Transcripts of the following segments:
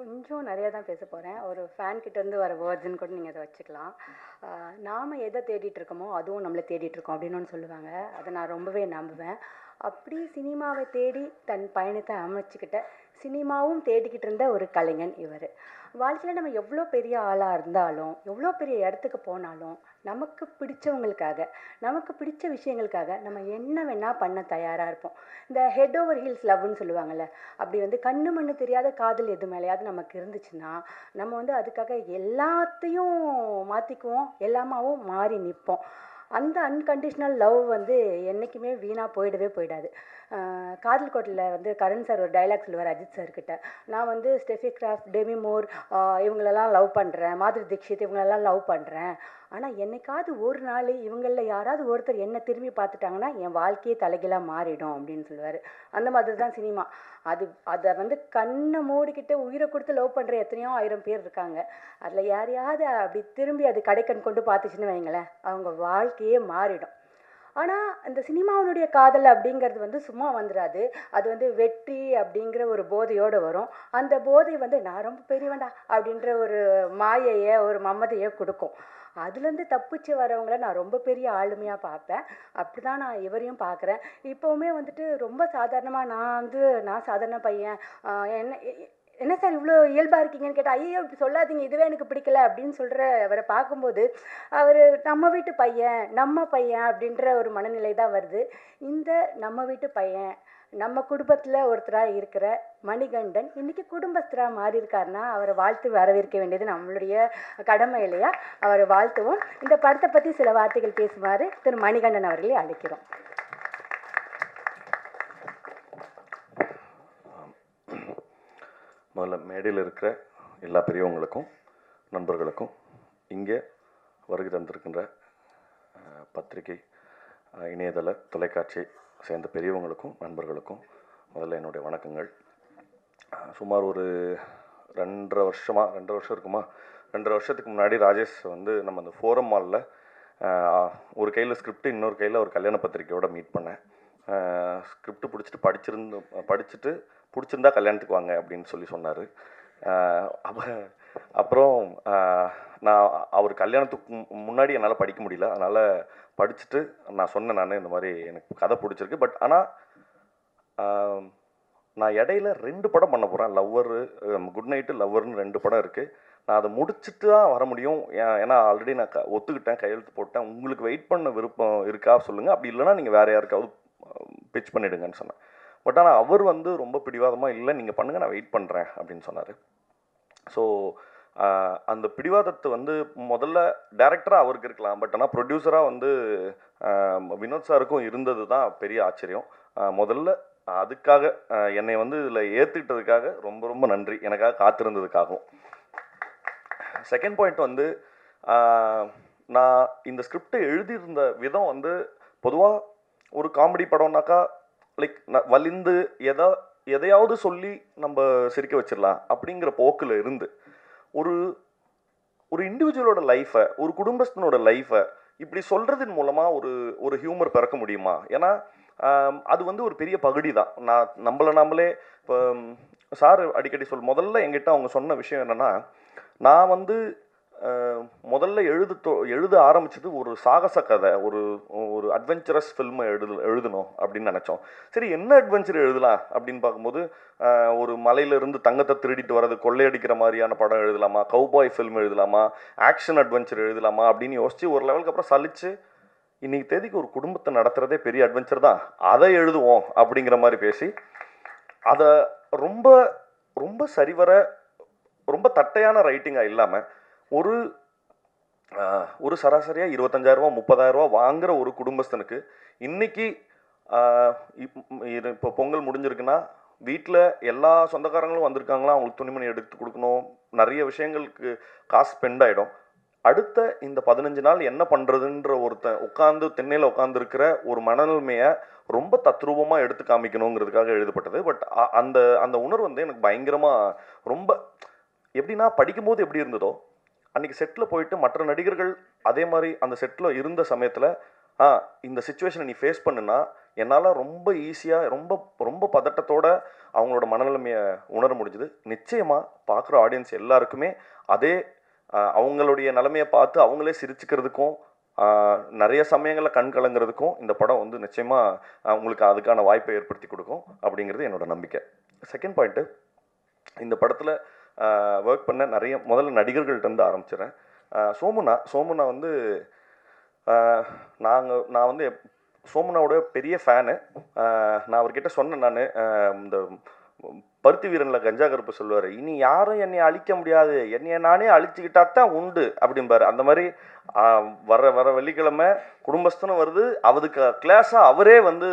கொஞ்சம் நிறையா தான் பேச போகிறேன். ஒரு ஃபேன் கிட்டேருந்து வர வேர்ட்ஸ்ன்னு கூட நீங்கள் அதை வச்சுக்கலாம். நாம் எதை தேடிட்டு இருக்கோமோ அதுவும் நம்மளை தேடிட்டு இருக்கோம் அப்படின்னு ஒன்று சொல்லுவாங்க. அதை நான் ரொம்பவே நம்புவேன். அப்படி சினிமாவை தேடி தன் பயணத்தை அமைச்சுக்கிட்ட, சினிமாவும் தேடிக்கிட்டு இருந்த ஒரு கலைஞன் இவர். வாழ்க்கையில் நம்ம எவ்வளோ பெரிய ஆளாக இருந்தாலும், எவ்வளோ பெரிய இடத்துக்கு போனாலும், நமக்கு பிடிச்சவங்களுக்காக, நமக்கு பிடிச்ச விஷயங்களுக்காக நம்ம என்ன வேணால் பண்ண தயாராக இருப்போம். இந்த ஹெட் ஓவர் ஹீல்ஸ் லவ்னு சொல்லுவாங்கள்ல, அப்படி வந்து கண்ணு மண்ணு தெரியாத காதல் எது மேலேயாவது நமக்கு இருந்துச்சுன்னா, நம்ம வந்து அதுக்காக எல்லாத்தையும் மாற்றிக்குவோம், எல்லாமாவும் மாறி நிற்போம். அந்த அன்கண்டிஷ்னல் லவ் வந்து என்றைக்குமே வீணாக போயிடவே போயிடாது. காதல் கோட்டையில் வந்து கரண் சார் ஒரு டைலாக் சொல்லுவார் அஜித் சார்கிட்ட. நான் வந்து ஸ்டெஃபி கிராஃப்ட், டெமி மூர், இவங்களெல்லாம் லவ் பண்ணுறேன், மாதுரி தீக்ஷித் இவங்களெல்லாம் லவ் பண்ணுறேன். ஆனால் என்னைக்காவது ஒரு நாள் இவங்களில் யாராவது ஒருத்தர் என்னை திரும்பி பார்த்துட்டாங்கன்னா என் வாழ்க்கையே தலைகீழாக மாறிடும் அப்படின்னு சொல்லுவார். அந்த மாதிரி தான் சினிமா. அதை வந்து கண்ணை மூடிக்கிட்டு உயிரை கொடுத்து லவ் பண்ணுற எத்தனையோ ஆயிரம் பேர் இருக்காங்க. அதில் யாரையாவது அப்படி திரும்பி அது கடைக்கண் கொண்டு பார்த்துச்சுன்னு வைங்களேன், அவங்க வாழ்க்கையே மாறிடும். ஆனால் இந்த சினிமாவினுடைய காதல் அப்படிங்கிறது வந்து சும்மா வந்துடாது. அது வந்து வெற்றி அப்படிங்கிற ஒரு போதையோடு வரும். அந்த போதை வந்து நான் ரொம்ப பெரியவன்டா அப்படின்ற ஒரு மாயையை, ஒரு மமதையை கொடுக்கும். அதுலேருந்து தப்பிச்சு வரவங்கள நான் ரொம்ப பெரிய ஆளுமையாக பார்ப்பேன். அப்படி தான் நான் இவரையும் பார்க்குறேன். இப்போவுமே வந்துட்டு ரொம்ப சாதாரணமாக நான் சாதாரண பையன், என்ன என்ன சார் இவ்வளோ இயல்பாக இருக்கீங்கன்னு கேட்டால், ஐயோ இப்படி சொல்லாதீங்க, இதுவே எனக்கு பிடிக்கல அப்படின்னு சொல்கிற அவரை பார்க்கும்போது, அவர் நம்ம வீட்டு பையன், நம்ம பையன் அப்படின்ற ஒரு மனநிலை தான் வருது. இந்த நம்ம வீட்டு பையன், நம்ம குடும்பத்தில் ஒருத்தராக இருக்கிற மணிகண்டன் இன்னைக்கு குடும்பஸ்தராக மாறி இருக்காருன்னா அவரை வாழ்த்து வரவேற்க வேண்டியது நம்மளுடைய கடமை இல்லையா? அவரை வாழ்த்துவோம். இந்த படத்தை பற்றி சில வார்த்தைகள் பேசுமாறு திரு மணிகண்டன் அவர்களை அழைக்கிறோம். முதல்ல மேடையில் இருக்கிற எல்லா பெரியவங்களுக்கும், நண்பர்களுக்கும், இங்கே வருகை தந்திருக்கின்ற பத்திரிகை, இணையதள, தொலைக்காட்சி சேர்ந்த பெரியவங்களுக்கும் நண்பர்களுக்கும் முதல்ல என்னுடைய வணக்கங்கள். சுமார் ஒரு 2.5 வருஷம் இருக்குமா, 2.5 வருஷத்துக்கு முன்னாடி ராஜேஷ் வந்து நம்ம அந்த ஃபோரம் மாலில் ஒரு கையில் ஸ்கிரிப்ட், இன்னொரு கையில் ஒரு கல்யாண பத்திரிக்கையோட மீட் பண்ணேன். ஸ்கிரிப்ட் படிச்சுட்டு பிடிச்சிருந்தா கல்யாணத்துக்கு வாங்க அப்படின்னு சொல்லி சொன்னார். அப்புறம் நான் அவர் கல்யாணத்துக்கு முன்னாடி என்னால் படிக்க முடியல, அதனால் படிச்சுட்டு நான் சொன்னேன், இந்த மாதிரி எனக்கு கதை பிடிச்சிருக்கு. பட் ஆனால் நான் இடையில 2 படம் பண்ண போகிறேன். லவ்வர், குட் நைட்டு, லவ்வர்னு 2 படம் இருக்குது. நான் அதை முடிச்சுட்டு தான் வர முடியும். ஏன்னா ஆல்ரெடி நான் ஒத்துக்கிட்டேன், கையெழுத்து போட்டேன். உங்களுக்கு வெயிட் பண்ண விருப்பம் இருக்கா சொல்லுங்கள், அப்படி இல்லைனா நீங்கள் வேறு யாருக்காவது பிச் பண்ணிவிடுங்கன்னு சொன்னேன். பட் ஆனால் அவர் வந்து ரொம்ப பிடிவாதமாக, இல்லை நீங்கள் பண்ணுங்கள், நான் வெயிட் பண்ணுறேன் அப்படின்னு சொன்னார். ஸோ அந்த பிடிவாதத்தை வந்து முதல்ல டைரக்டராக அவருக்கு இருக்கலாம், பட் ஆனால் ப்ரொடியூசராக வந்து வினோத் சாருக்கும் இருந்தது தான் பெரிய ஆச்சரியம். முதல்ல அதுக்காக என்னை வந்து இதில் ஏற்றுக்கிட்டதுக்காக ரொம்ப ரொம்ப நன்றி, எனக்காக காத்திருந்ததுக்காகவும். செகண்ட் பாயிண்ட் வந்து, நான் இந்த ஸ்கிரிப்டை எழுதியிருந்த விதம் வந்து, பொதுவாக ஒரு காமெடி படம்னாக்கா லைக் வலிந்து எதையாவது சொல்லி நம்ம சிரிக்க வச்சிடலாம் அப்படிங்கிற போக்கில் இருந்து, ஒரு இண்டிவிஜுவலோட லைஃப்பை, ஒரு குடும்பஸ்தனோட லைஃப்பை இப்படி சொல்கிறதின் மூலமாக ஒரு ஹியூமர் பிறக்க முடியுமா? ஏன்னா அது வந்து ஒரு பெரிய பகுதி தான். நம்மளே இப்போ சார் அடிக்கடி முதல்ல என்கிட்ட அவங்க சொன்ன விஷயம் என்னென்னா, நான் வந்து முதல்ல எழுத ஆரம்பிச்சது ஒரு சாகச கதை, ஒரு அட்வென்ச்சரஸ் ஃபில்மை எழுதணும் அப்படின்னு நினச்சோம். சரி, என்ன அட்வென்ச்சர் எழுதலாம் அப்படின்னு பார்க்கும்போது, ஒரு மலையிலிருந்து தங்கத்தை திருடிட்டு வர்றது, கொள்ளையடிக்கிற மாதிரியான படம் எழுதலாமா, கவுபாய் ஃபில்ம் எழுதலாமா, ஆக்ஷன் அட்வென்ச்சர் எழுதலாமா அப்படின்னு யோசிச்சு ஒரு லெவலுக்கு அப்புறம் சலிச்சு, இன்னைக்கு தேதிக்கு ஒரு குடும்பத்தை நடத்துகிறதே பெரிய அட்வென்ச்சர் தான், அதை எழுதுவோம் அப்படிங்கிற மாதிரி பேசி, அதை ரொம்ப ரொம்ப சரிவர ரொம்ப தட்டையான ரைட்டிங்காக இல்லாமல் ஒரு சராசரியாக 25,000 30,000 வாங்குகிற ஒரு குடும்பஸ்தனுக்கு இன்னைக்கு இப்போ பொங்கல் முடிஞ்சிருக்குன்னா வீட்டில் எல்லா சொந்தக்காரங்களும் வந்திருக்காங்களா, அவங்களுக்கு துணிமணி எடுத்து கொடுக்கணும், நிறைய விஷயங்களுக்கு காசு ஸ்பெண்ட் ஆகிடும். அடுத்த இந்த 15 நாள் என்ன பண்ணுறதுன்ற ஒருத்தன் திண்ணையில் உட்காந்துருக்கிற ஒரு மனநிலைமையை ரொம்ப தத்ரூபமாக எடுத்து காமிக்கணுங்கிறதுக்காக எழுதப்பட்டது. பட் அந்த உணர்வு வந்து எனக்கு பயங்கரமாக, ரொம்ப எப்படின்னா, படிக்கும்போது எப்படி இருந்ததோ, அன்றைக்கி செட்டில் போயிட்டு மற்ற நடிகர்கள் அதே மாதிரி அந்த செட்டில் இருந்த சமயத்தில், இந்த சிச்சுவேஷனை நீ ஃபேஸ் பண்ணுனா என்னால் ரொம்ப ஈஸியாக ரொம்ப ரொம்ப பதட்டத்தோட அவங்களோட மனநிலைமையை உணர முடிஞ்சுது. நிச்சயமாக பார்க்குற ஆடியன்ஸ் எல்லாருக்குமே அதே அவங்களுடைய நிலைமையை பார்த்து அவங்களே சிரிச்சுக்கிறதுக்கும் நிறைய சமயங்களில் கண் கலங்கிறதுக்கும் இந்த படம் வந்து நிச்சயமாக உங்களுக்கு அதுக்கான வாய்ப்பை ஏற்படுத்தி கொடுக்கும் அப்படிங்கிறது என்னோட நம்பிக்கை. செகண்ட் பாயிண்ட்டு, இந்த படத்தில் ஒர்க் பண்ண நிறைய முதல்ல நடிகர்கள்ட்டேருந்து ஆரம்பிச்சிடுறேன். சோமுனா வந்து நான் வந்து சோமுனாவோட பெரிய ஃபேனு. நான் அவர்கிட்ட சொன்னேன், நான் இந்த பருத்தி வீரனில் கஞ்சா கருப்பு சொல்லுவார், இனி யாரும் என்னை அழிக்க முடியாது, என்னைய நானே அழிச்சுக்கிட்டா தான் உண்டு அப்படிம்பாரு. அந்த மாதிரி வர வெள்ளிக்கிழமை குடும்பஸ்தனும் வருது, அதுக்கு கிளாஸாக அவரே வந்து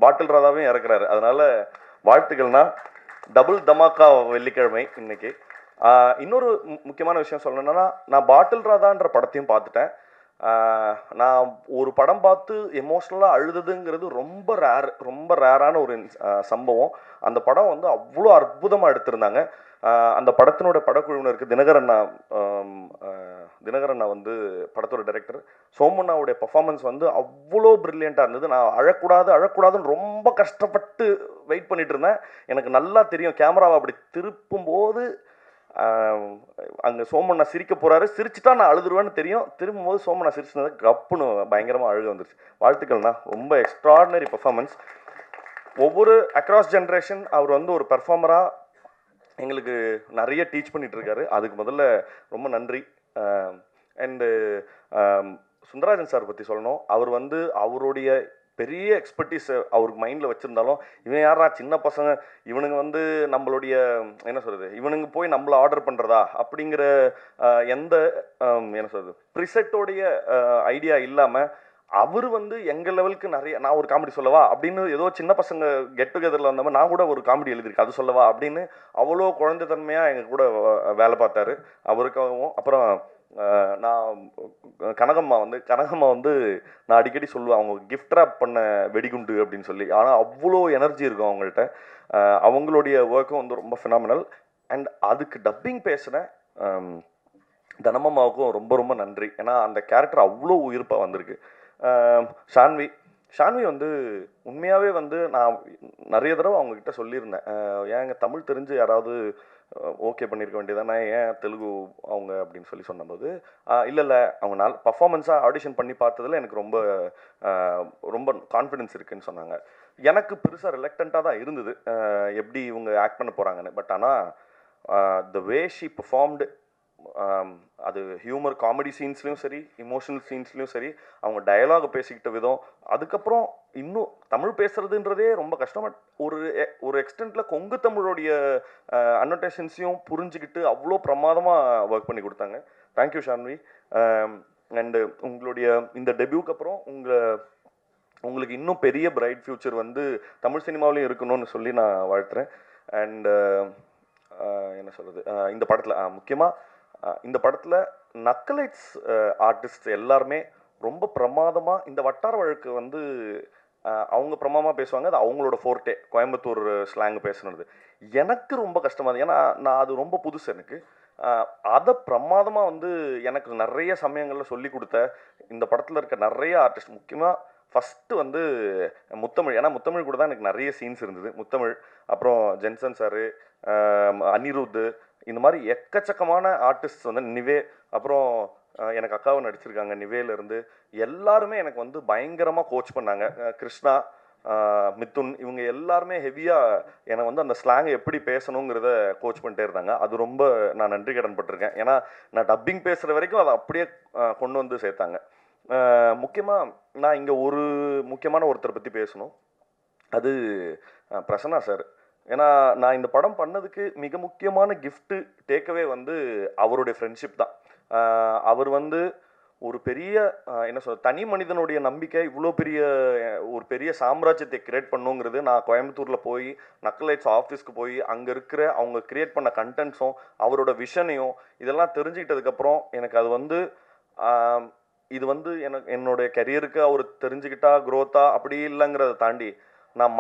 பாட்டில் ராதாவே இறக்குறாரு. அதனால் வாழ்த்துக்கள்னா டபுள் தமாக்கா வெள்ளிக்கிழமை இன்னைக்கு. இன்னொரு முக்கியமான விஷயம் சொல்லணும்னா, நான் பாட்டில் ராதான்ற படத்தையும் பார்த்துட்டேன். நான் ஒரு படம் பார்த்து எமோஷ்னலாக அழுதுங்கிறது ரொம்ப ரேரான ஒரு சம்பவம். அந்த படம் வந்து அவ்வளோ அற்புதமாக எடுத்திருந்தாங்க. அந்த படத்தினோட படக்குழுவினருக்கு தினகரண்ணா வந்து படத்தோட டைரக்டர். சோமுனாவுடைய பர்ஃபார்மன்ஸ் வந்து அவ்வளோ ப்ரில்லியண்ட்டாக இருந்தது. நான் அழக்கூடாதுன்னு ரொம்ப கஷ்டப்பட்டு வெயிட் பண்ணிட்டு இருந்தேன். எனக்கு நல்லா தெரியும், கேமராவை அப்படி திருப்பும்போது அங்கே சோமண்ணா சிரிக்க போகிறாரு, சிரிச்சுட்டா நான் அழுதுருவேன்னு தெரியும். திரும்பும்போது சோமண்ணா சிரிச்சுனது கப்புன்னு பயங்கரமாக அழுக வந்துருச்சு. வாழ்த்துக்கள்ண்ணா, ரொம்ப எக்ஸ்ட்ராடினரி பர்ஃபார்மன்ஸ். ஒவ்வொரு அக்ராஸ் ஜென்ரேஷன் அவர் வந்து ஒரு பெர்ஃபார்மராக எங்களுக்கு நிறைய டீச் பண்ணிட்டு இருக்காரு. அதுக்கு முதல்ல ரொம்ப நன்றி. அண்டு சுந்தரராஜன் சார் பற்றி சொல்லணும். அவர் வந்து அவருடைய பெரிய எக்ஸ்பர்டீஸ் அவருக்கு மைண்டில் வச்சுருந்தாலும், இவன் யாரா சின்ன பசங்க, இவனுங்க வந்து நம்மளுடைய என்ன சொல்கிறது, இவனுங்க போய் நம்மளை ஆர்டர் பண்ணுறதா அப்படிங்கிற எந்த என்ன சொல்கிறது ப்ரிசெட்டோடைய ஐடியா இல்லாமல் அவர் வந்து எங்கள் லெவலுக்கு நிறைய, நான் ஒரு காமெடி சொல்லவா அப்படின்னு ஏதோ சின்ன பசங்க கெட் டுகெதரில் வந்தவங்க, நான் கூட ஒரு காமெடி எழுதியிருக்கேன் அது சொல்லவா அப்படின்னு அவ்வளோ குழந்தைத்தன்மையாக எங்கள் கூட வேலை பார்த்தாரு. அவருக்காகவும் அப்புறம் நான் கனகம்மா வந்து நான் அடிக்கடி சொல்லுவேன், அவங்க கிஃப்ட் ராப் பண்ண வெடிகுண்டு அப்படின்னு சொல்லி. ஆனால் அவ்வளோ எனர்ஜி இருக்கும் அவங்கள்ட்ட. அவங்களுடைய ஒர்க்கும் வந்து ரொம்ப ஃபினாமினல். அண்ட் அதுக்கு டப்பிங் பேசுகிறேன் தனமாவுக்கும் ரொம்ப ரொம்ப நன்றி. ஏன்னா அந்த கேரக்டர் அவ்வளோ உயிர்ப்பாக வந்திருக்கு. ஷான்வி வந்து உண்மையாகவே வந்து நான் நிறைய தடவை அவங்கக்கிட்ட சொல்லியிருந்தேன், ஏங்க தமிழ் தெரிஞ்சு யாராவது ஓகே பண்ணியிருக்க வேண்டியதானே, ஏன் தெலுங்கு அவங்க அப்படின்னு சொன்னபோது, இல்லை அவங்க பர்ஃபார்மன்ஸாக ஆடிஷன் பண்ணி பார்த்ததில் எனக்கு ரொம்ப கான்ஃபிடென்ஸ் இருக்குதுன்னு சொன்னாங்க. எனக்கு பெருசாக ரிலக்டண்ட்டாக தான் இருந்தது எப்படி இவங்க ஆக்ட் பண்ண போகிறாங்கன்னு. பட் ஆனால் த வே ஷி பெர்ஃபார்ம்டு, அது ஹியூமர் காமெடி சீன்ஸ்லையும் சரி, இமோஷனல் சீன்ஸ்லையும் சரி, அவங்க டயலாக் பேசிக்கிட்ட விதம், அதுக்கப்புறம் இன்னும் தமிழ் பேசுறதுன்றதே ரொம்ப கஷ்டம். பட் ஒரு எக்ஸ்டென்ட்டில் கொங்கு தமிழோடைய அன்னோட்டேஷன்ஸையும் புரிஞ்சுக்கிட்டு அவ்வளோ பிரமாதமாக ஒர்க் பண்ணி கொடுத்தாங்க. தேங்க்யூ ஷான்வி. அண்டு உங்களுடைய இந்த டெபியூக்கு அப்புறம் உங்களுக்கு இன்னும் பெரிய பிரைட் ஃப்யூச்சர் வந்து தமிழ் சினிமாவிலையும் இருக்கணும்னு சொல்லி நான் வாழ்த்துறேன். அண்டு என்ன சொல்கிறது, இந்த படத்தில் முக்கியமாக இந்த படத்தில் நக்கலைட்ஸ் ஆர்டிஸ்ட் எல்லாருமே ரொம்ப பிரமாதமாக, இந்த வட்டார வழக்கு வந்து அவங்க பிரமாதமாக பேசுவாங்க, அது அவங்களோட ஃபோர்ட்டே, கோயம்புத்தூர் ஸ்லாங் பேசுனது எனக்கு ரொம்ப கஷ்டமாக இருந்தது. ஏன்னா நான் அது ரொம்ப புதுசு எனக்கு. அதை பிரமாதமாக வந்து எனக்கு நிறைய சமயங்களில் சொல்லி கொடுத்த இந்த படத்தில் இருக்க நிறைய ஆர்டிஸ்ட், முக்கியமாக ஃபஸ்ட்டு வந்து முத்தமிழ். ஏன்னா முத்தமிழ் கூட தான் எனக்கு நிறைய சீன்ஸ் இருந்தது. முத்தமிழ், அப்புறம் ஜென்சன் சாரு, அனிருத், இந்த மாதிரி எக்கச்சக்கமான ஆர்டிஸ்ட் வந்து நிவே, அப்புறம் எனக்கு அக்காவும் நடிச்சிருக்காங்க நிவேலேருந்து, எல்லாருமே எனக்கு வந்து பயங்கரமாக கோச் பண்ணாங்க. கிருஷ்ணா, மிதுன், இவங்க எல்லாருமே ஹெவியாக என்னை வந்து அந்த ஸ்லாங்கை எப்படி பேசணுங்கிறத கோச் பண்ணிட்டே இருந்தாங்க. அது ரொம்ப நான் நன்றி கடன் பட்டிருக்கேன். ஏன்னா நான் டப்பிங் பேசுகிற வரைக்கும் அதை அப்படியே கொண்டு வந்து சேர்த்தாங்க. முக்கியமாக நான் இங்கே ஒரு முக்கியமான ஒருத்தரை பற்றி பேசணும், அது பிரசன்னா சார். ஏன்னா நான் இந்த படம் பண்ணதுக்கு மிக முக்கியமான கிஃப்ட்டு டேக்அவே வந்து அவருடைய ஃப்ரெண்ட்ஷிப் தான். அவர் வந்து ஒரு பெரிய என்ன சொல்ற தனி மனிதனுடைய நம்பிக்கை இவ்வளோ ஒரு பெரிய சாம்ராஜ்யத்தை கிரியேட் பண்ணுங்கிறது, நான் கோயம்புத்தூரில் போய் நக்கலைட்ஸ் ஆஃபீஸ்க்கு போய் அங்கே இருக்கிற அவங்க கிரியேட் பண்ண கண்டென்ட்ஸும் அவரோட விஷனையும் இதெல்லாம் தெரிஞ்சுக்கிட்டதுக்கப்புறம் எனக்கு அது வந்து இது வந்து என்னுடைய கரியருக்கு அவர் தெரிஞ்சுக்கிட்டா க்ரோத்தா அப்படி இல்லைங்கிறத தாண்டி நான்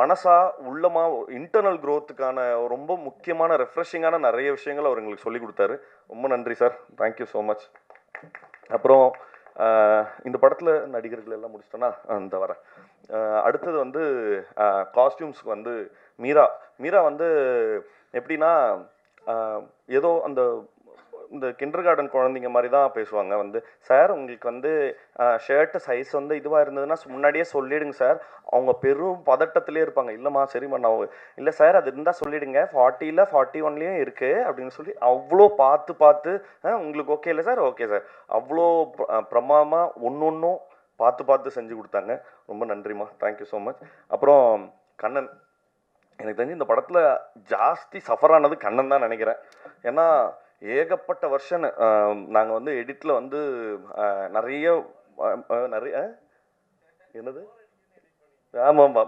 உள்ளமா இன்டர்னல் க்ரோத்துக்கான ரொம்ப முக்கியமான ரெஃப்ரெஷிங்கான நிறைய விஷயங்கள் அவர் எங்களுக்கு சொல்லி கொடுத்தாரு. ரொம்ப நன்றி சார், தேங்க்யூ ஸோ மச். அப்புறம் இந்த படத்தில் நடிகர்கள் எல்லாம் முடிச்சிட்டோன்னா இந்த வரேன். அடுத்தது வந்து காஸ்டியூம்ஸ்க்கு வந்து மீரா மீரா வந்து எப்படின்னா ஏதோ அந்த இந்த கிண்டர் கார்டன் குழந்தைங்க மாதிரி தான் பேசுவாங்க. வந்து சார் உங்களுக்கு வந்து ஷர்ட்டு சைஸ் வந்து இதுவாக இருந்ததுன்னா முன்னாடியே சொல்லிடுங்க சார். அவங்க பெரும் பதட்டத்திலே இருப்பாங்க. இல்லைம்மா சரிம்மா நான் இல்லை சார் அது இருந்தால் சொல்லிடுங்க 40ல் 41லேயும் இருக்குது அப்படின்னு சொல்லி அவ்வளோ பார்த்து பார்த்து உங்களுக்கு ஓகே இல்லை சார் ஓகே சார் அவ்வளோ பிரமாதமாக ஒன்றும் பார்த்து பார்த்து செஞ்சு கொடுத்தாங்க. ரொம்ப நன்றிம்மா, தேங்க்யூ ஸோ மச். அப்புறம் கண்ணன், எனக்கு தெரிஞ்சு இந்த படத்தில் ஜாஸ்தி சஃபர் ஆனது கண்ணன் தான் நினைக்கிறேன். ஏன்னா ஏகப்பட்ட வருஷன் நாங்கள் வந்து எடிட்டில் வந்து நிறைய என்னது ஆமாம்மா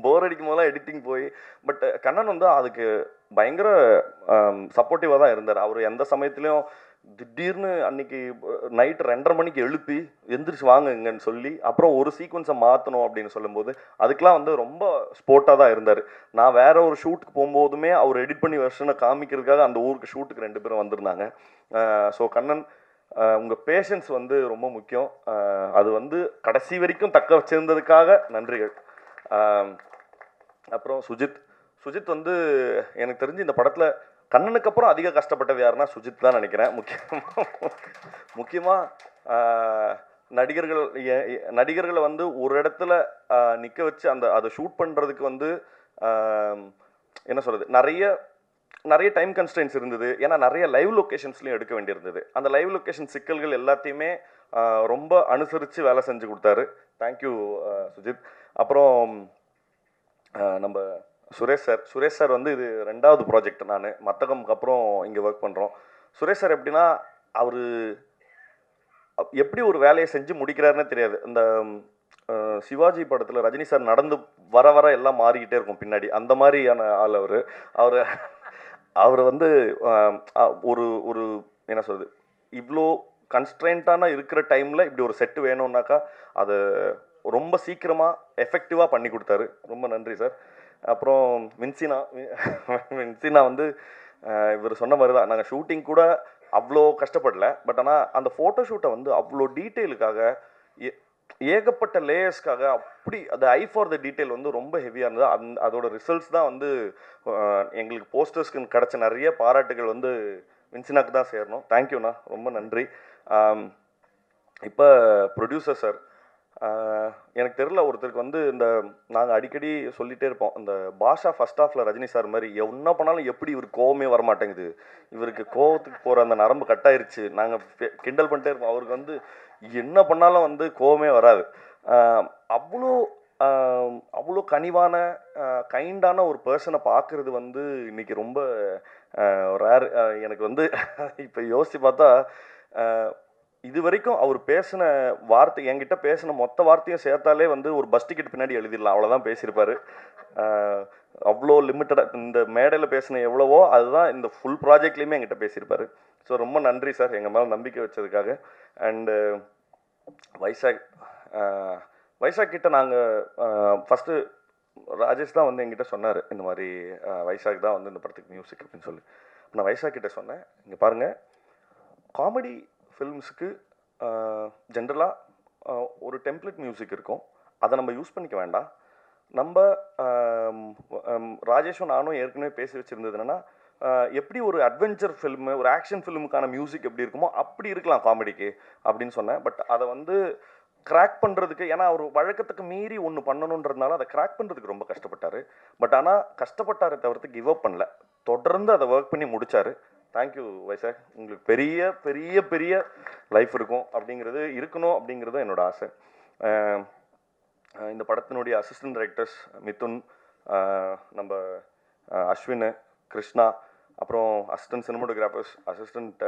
போர் அடிக்கும் போதெல்லாம் எடிட்டிங் போய் பட் கண்ணன் வந்து அதுக்கு பயங்கர சப்போர்ட்டிவாக தான் இருந்தார். அவர் எந்த சமயத்துலையும் திடீர்னு அன்னைக்கு நைட்டு 2:30 மணிக்கு எழுப்பி எந்திரிச்சு வாங்குங்கன்னு சொல்லி அப்புறம் ஒரு சீக்வன்ஸை மாற்றணும் அப்படின்னு சொல்லும்போது அதுக்கெலாம் வந்து ரொம்ப ஸ்போர்ட்டாக தான் இருந்தார். நான் வேற ஒரு ஷூட்டுக்கு போகும்போதுமே அவர் எடிட் பண்ணி வெர்ஷனை காமிக்கிறதுக்காக அந்த ஊருக்கு ஷூட்டுக்கு 2 பேரும் வந்திருந்தாங்க. ஸோ கண்ணன், உங்கள் பேஷன்ஸ் வந்து ரொம்ப முக்கியம். அது வந்து கடைசி வரைக்கும் தக்க வச்சிருந்ததுக்காக நன்றிகள். அப்புறம் சுஜித் வந்து எனக்கு தெரிஞ்சு இந்த படத்தில் கண்ணனுக்கு அப்புறம் அதிக கஷ்டப்பட்டது யாருன்னா சுஜித் தான் நினைக்கிறேன். முக்கியமாக நடிகர்களை வந்து ஒரு இடத்துல நிற்க வச்சு அதை ஷூட் பண்ணுறதுக்கு வந்து என்ன சொல்கிறது நிறைய டைம் கன்ஸ்ட்ரெயின்ஸ் இருந்தது. ஏன்னா நிறைய லைவ் லொக்கேஷன்ஸ்லையும் எடுக்க வேண்டியிருந்தது. அந்த லைவ் லொக்கேஷன் சிக்கல்கள் எல்லாத்தையுமே ரொம்ப அனுசரித்து வேலை செஞ்சு கொடுத்தாரு. தேங்க்யூ சுஜித். அப்புறம் நம்ம சுரேஷ் சார் வந்து இது 2வது ப்ராஜெக்ட். நான் மத்தகம்க்கு அப்புறம் இங்கே ஒர்க் பண்ணுறோம். சுரேஷ் சார் எப்படின்னா அவர் எப்படி ஒரு வேலையை செஞ்சு முடிக்கிறாருன்னு தெரியாது. இந்த சிவாஜி படத்தில் ரஜினி சார் நடந்து வர எல்லாம் மாறிக்கிட்டே இருக்கும் பின்னாடி, அந்த மாதிரியான ஆள் அவர் வந்து ஒரு என்ன சொல்கிறது, இவ்வளோ கன்ஸ்ட்ரெயின்ட்டான இருக்கிற டைமில் இப்படி ஒரு செட்டு வேணும்னாக்கா அதை ரொம்ப சீக்கிரமாக எஃபெக்டிவாக பண்ணி கொடுத்தாரு. ரொம்ப நன்றி சார். அப்புறம் வின்சினா வந்து இவர் சொன்ன மாதிரி தான், நாங்கள் ஷூட்டிங் கூட அவ்வளோ கஷ்டப்படல. பட் ஆனால் அந்த ஃபோட்டோ ஷூட்டை வந்து அவ்வளோ டீட்டெயிலுக்காக ஏகப்பட்ட லேயர்ஸ்க்காக அப்படி அந்த ஐ ஃபார் த டீட்டெயில் வந்து ரொம்ப ஹெவியாக இருந்தது. அதோட ரிசல்ட்ஸ் தான் வந்து எங்களுக்கு போஸ்டர்ஸ்க்கு கிடச்ச நிறைய பாராட்டுகள் வந்து வின்சினாக்கு தான் சேரணும். தேங்க்யூண்ணா, ரொம்ப நன்றி. இப்போ ப்ரொடியூசர் சார், எனக்கு தெரில ஒருத்தருக்கு வந்து நாங்கள் அடிக்கடி சொல்லிகிட்டே இருப்போம், இந்த பாஷா ஃபர்ஸ்ட் ஹாஃபில் ரஜினி சார் மாதிரி என்ன பண்ணாலும் எப்படி இவர் கோவமே வரமாட்டேங்குது, இவருக்கு கோவத்துக்கு போகிற அந்த நரம்பு கட்டாயிருச்சு, நாங்கள் கிண்டல் பண்ணிட்டே இருப்போம். அவருக்கு வந்து என்ன பண்ணாலும் வந்து கோவமே வராது. அவ்வளோ கனிவான கைண்டான ஒரு பர்சனை பார்க்குறது வந்து இன்றைக்கி ரொம்ப ரேர். எனக்கு வந்து இப்போ யோசித்து பார்த்தா இது வரைக்கும் அவர் பேசின வார்த்தை, என்கிட்ட பேசின மொத்த வார்த்தையும் சேர்த்தாலே வந்து ஒரு பஸ் டிக்கெட் பின்னாடி எழுதிடலாம், அவ்வளோதான் பேசியிருப்பார். அவ்வளோ லிமிட்டடாக இந்த மேடையில் பேசின எவ்வளவோ அதுதான் இந்த ஃபுல் ப்ராஜெக்ட்லேயுமே என்கிட்ட பேசியிருப்பார். ஸோ ரொம்ப நன்றி சார் எங்கள் மேலே நம்பிக்கை வச்சதுக்காக. அண்டு வைசாக் கிட்ட நாங்கள் ஃபஸ்ட்டு ராஜேஷ் தான் வந்து என்கிட்ட சொன்னார், இந்த மாதிரி வைசாக் தான் வந்து இந்த படத்துக்கு மியூசிக் அப்படின்னு சொல்லி. நான் வைசாக் கிட்ட சொன்னேன், இங்கே பாருங்கள், காமெடி ஃபில்ம்ஸுக்கு ஜென்ரலாக ஒரு டெம்ப்ளேட் மியூசிக் இருக்கும், அதை நம்ம யூஸ் பண்ணிக்க வேண்டாம். நம்ம ராஜேஷும் நானும் ஏற்கனவே பேசி வச்சுருந்தது என்னென்னா, எப்படி ஒரு அட்வென்ச்சர் ஃபில்மு ஒரு ஆக்ஷன் ஃபில்முக்கான மியூசிக் எப்படி இருக்குமோ அப்படி இருக்கலாம் காமெடிக்கு அப்படின்னு சொன்னேன். பட் அதை வந்து கிராக் பண்ணுறதுக்கு, ஏன்னா அவர் வழக்கத்துக்கு மீறி ஒன்று பண்ணணுன்றதுனால அதை கிராக் பண்ணுறதுக்கு ரொம்ப கஷ்டப்பட்டார். பட் ஆனால் கஷ்டப்பட்டாரை தவிர்த்து கிவ் அப் பண்ணல, தொடர்ந்து அதை ஒர்க் பண்ணி முடித்தார். தேங்க்யூ வைசாக், உங்களுக்கு பெரிய பெரிய பெரிய லைஃப் இருக்கணும் அப்படிங்கிறது என்னோட ஆசை. இந்த படத்தினுடைய அசிஸ்டன்ட் டைரக்டர்ஸ் மிதுன், நம்ம அஸ்வின், கிருஷ்ணா, அப்புறம் assistant cinematographers, assistant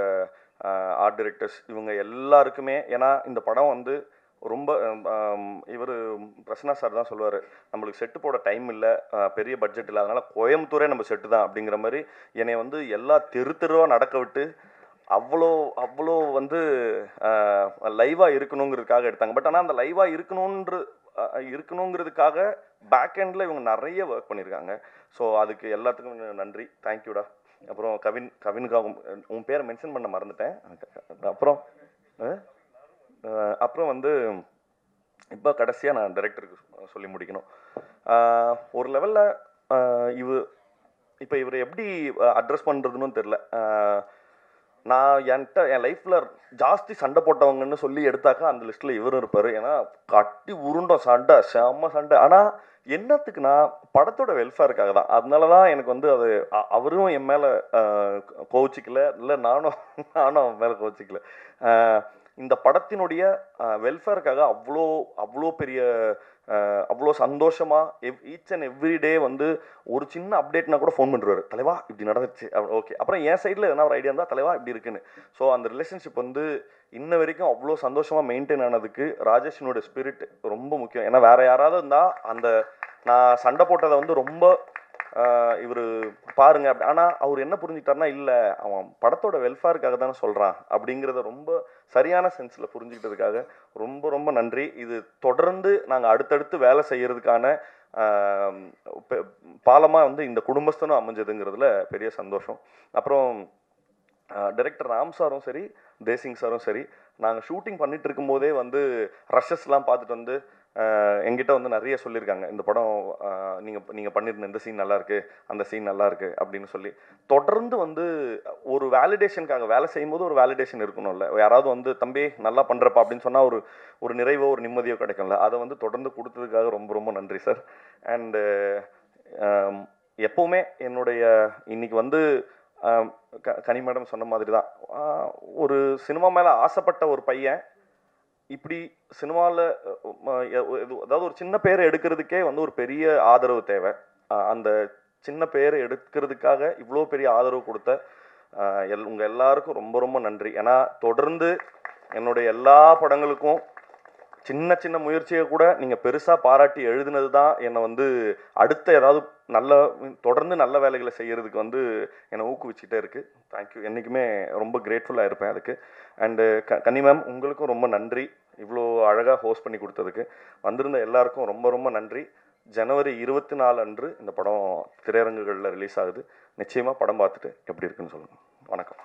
art directors, இவங்க எல்லாருக்குமே, ஏன்னா இந்த படம் வந்து ரொம்ப இவர் பிரசன்னா சார் தான் சொல்லுவார், நம்மளுக்கு செட்டு போட டைம் இல்லை, பெரிய பட்ஜெட் இல்லை, அதனால் கோயம்புத்தூரே நம்ம செட்டு தான் அப்படிங்கிற மாதிரி என்னை வந்து எல்லா தெருவாக நடக்க விட்டு அவ்வளோ வந்து லைவாக இருக்கணுங்கிறதுக்காக எடுத்தாங்க. பட் ஆனால் அந்த லைவாக இருக்கணுங்கிறதுக்காக பேக் எண்டில் இவங்க நிறைய ஒர்க் பண்ணியிருக்காங்க. ஸோ அதுக்கு எல்லாத்துக்கும் நன்றி, தேங்க்யூடா. அப்புறம் கவினுக்காக உன் பேரை மென்ஷன் பண்ண மறந்துட்டேன். அப்புறம் அப்புறம் வந்து இப்போ கடைசியாக நான் டைரக்டருக்கு சொல்லி முடிக்கணும். ஒரு லெவலில் இப்போ இவரை எப்படி அட்ரஸ் பண்ணுறதுன்னு தெரில. நான் என் லைஃப்பில் ஜாஸ்தி சண்டை போட்டவங்கன்னு சொல்லி எடுத்தாக்கா அந்த லிஸ்ட்டில் இவரும் இருப்பார். ஏன்னா கட்டி உருண்டோம் சண்டை, செம்ம சண்டை. ஆனால் என்னத்துக்குன்னா படத்தோட வெல்ஃபேருக்காக தான். அதனால தான் எனக்கு வந்து அது அவரும் என் மேலே கோச்சிக்கல, இல்லை நானும் அவன் மேலே கோச்சிக்கல. இந்த படத்தினுடைய வெல்ஃபேருக்காக அவ்வளோ பெரிய அவ்வளோ சந்தோஷமாக ஈச் அண்ட் எவ்ரி டே வந்து ஒரு சின்ன அப்டேட்னா கூட ஃபோன் பண்ணுறாரு, தலைவா இப்படி நடந்துச்சு, ஓகே. அப்புறம் என் சைடில் எதனா ஒரு ஐடியா இருந்தால் தலைவா இப்படி இருக்குன்னு. ஸோ அந்த ரிலேஷன்ஷிப் வந்து இன்ன வரைக்கும் அவ்வளோ சந்தோஷமாக மெயின்டைன் ஆனதுக்கு ராஜேஷினோட ஸ்பிரிட் ரொம்ப முக்கியம். ஏன்னா வேறு யாராவது இருந்தால் நான் சண்டை போட்டதை வந்து ரொம்ப இவர் பாருங்க அப்படி. ஆனால் அவர் என்ன புரிஞ்சுக்கிட்டாருன்னா, இல்லை அவன் படத்தோட வெல்ஃபேருக்காக தானே சொல்கிறான் அப்படிங்கிறத ரொம்ப சரியான சென்ஸில் புரிஞ்சுக்கிட்டதுக்காக ரொம்ப ரொம்ப நன்றி. இது தொடர்ந்து நாங்கள் அடுத்தடுத்து வேலை செய்கிறதுக்கான பாலமாக வந்து இந்த குடும்பஸ்தனும் அமைஞ்சதுங்கிறதுல பெரிய சந்தோஷம். அப்புறம் டைரக்டர் ராம் சாரும் சரி, தேசிங் சாரும் சரி, நாங்கள் ஷூட்டிங் பண்ணிட்டு இருக்கும்போதே வந்து ரஷஸ்லாம் பார்த்துட்டு வந்து எங்கிட்ட வந்து நிறைய சொல்லியிருக்காங்க, இந்த படம் நீங்கள் பண்ணியிருந்த இந்த சீன் நல்லாயிருக்கு, அந்த சீன் நல்லாயிருக்கு அப்படின்னு சொல்லி. தொடர்ந்து வந்து ஒரு வேலிடேஷனுக்காக வேலை செய்யும்போது ஒரு வேலிடேஷன் இருக்கணும்ல. யாராவது வந்து தம்பி நல்லா பண்ணுறப்பா அப்படின்னு சொன்னால் ஒரு நிறைவோ ஒரு நிம்மதியோ கிடைக்கும்ல. அதை வந்து தொடர்ந்து கொடுத்ததுக்காக ரொம்ப ரொம்ப நன்றி சார். அண்டு எப்போவுமே என்னுடைய இன்னைக்கு வந்து கனி மேடம் சொன்ன மாதிரி தான், ஒரு சினிமா மேலே ஆசைப்பட்ட ஒரு பையன் இப்படி சினிமாவில் அதாவது ஒரு சின்ன பேரை எடுக்கிறதுக்கே வந்து ஒரு பெரிய ஆதரவு தேவை. அந்த சின்ன பேரை எடுக்கிறதுக்காக இவ்வளோ பெரிய ஆதரவு கொடுத்த உங்கள் எல்லாருக்கும் ரொம்ப ரொம்ப நன்றி. ஏன்னா தொடர்ந்து என்னுடைய எல்லா படங்களுக்கும் சின்ன சின்ன முயற்சியை கூட நீங்கள் பெருசாக பாராட்டி எழுதுனது தான் என்னை வந்து அடுத்த ஏதாவது தொடர்ந்து நல்ல வேலைகளை செய்கிறதுக்கு வந்து என்னை ஊக்குவிச்சுக்கிட்டே இருக்குது. தேங்க்யூ. என்றைக்குமே ரொம்ப கிரேட்ஃபுல்லாக இருப்பேன் அதுக்கு. அண்டு கனி மேம் உங்களுக்கும் ரொம்ப நன்றி, இவ்வளோ அழகாக ஹோஸ்ட் பண்ணி கொடுத்ததுக்கு. வந்திருந்த எல்லாருக்கும் ரொம்ப ரொம்ப நன்றி. ஜனவரி 24 அன்று இந்த படம் திரையரங்குகளில் ரிலீஸ் ஆகுது. நிச்சயமாக படம் பார்த்துட்டு எப்படி இருக்குன்னு சொல்லுங்கள். வணக்கம்.